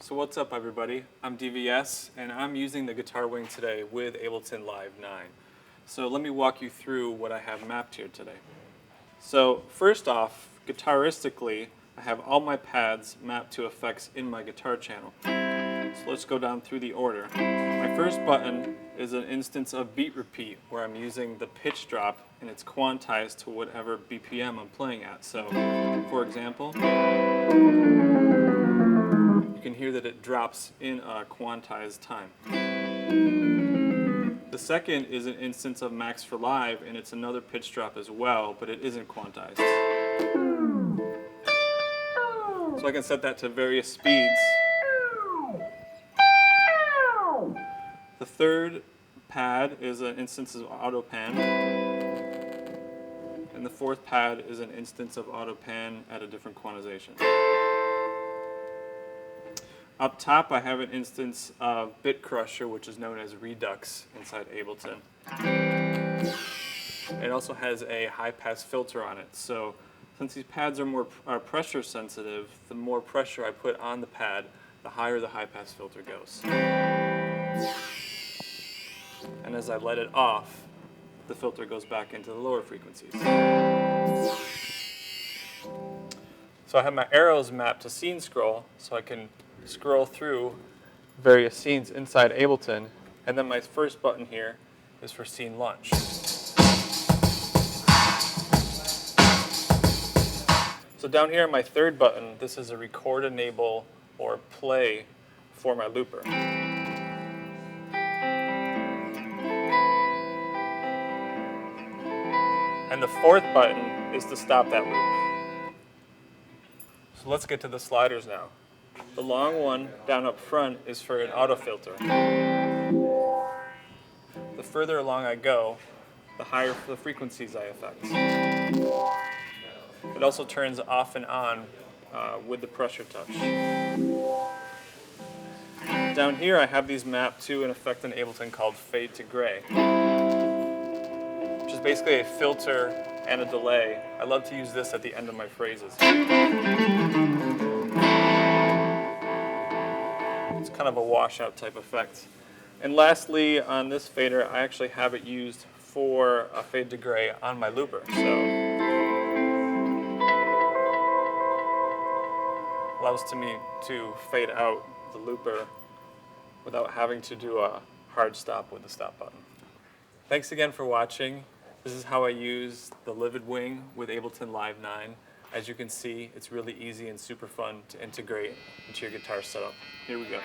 So what's up everybody, I'm DVS and I'm using the guitar wing today with Ableton Live 9. So let me walk you through what I have mapped here today. So first off, guitaristically, I have all my pads mapped to effects in my guitar channel. So let's go down through the order. My first button is an instance of beat repeat where I'm using the pitch drop and it's quantized to whatever BPM I'm playing at. So for example, you can hear that it drops in a quantized time. The second is an instance of max for live, and it's another pitch drop as well, but it isn't quantized. So I can set that to various speeds. The third pad is an instance of auto pan, and the fourth pad is an instance of auto pan at a different quantization. Up top, I have an instance of Bit Crusher, which is known as Redux inside Ableton. It also has a high-pass filter on it. So since these pads are pressure sensitive, the more pressure I put on the pad, the higher the high-pass filter goes. And as I let it off, the filter goes back into the lower frequencies. So I have my arrows mapped to scene scroll, so I can scroll through various scenes inside Ableton, and then my first button here is for scene launch. So down here, my third button, this is a record enable or play for my looper. And the fourth button is to stop that loop. So let's get to the sliders now. The long one down up front is for an auto filter. The further along I go, the higher the frequencies I affect. It also turns off and on with the pressure touch. Down here I have these mapped to an effect in Ableton called Fade to Gray, which is basically a filter and a delay. I love to use this at the end of my phrases. It's kind of a washout type effect. And lastly, on this fader, I actually have it used for a fade to gray on my looper. So allows me to fade out the looper without having to do a hard stop with the stop button. Thanks again for watching. This is how I use the Livid Wing with Ableton Live 9. As you can see, it's really easy and super fun to integrate into your guitar setup. Here we go.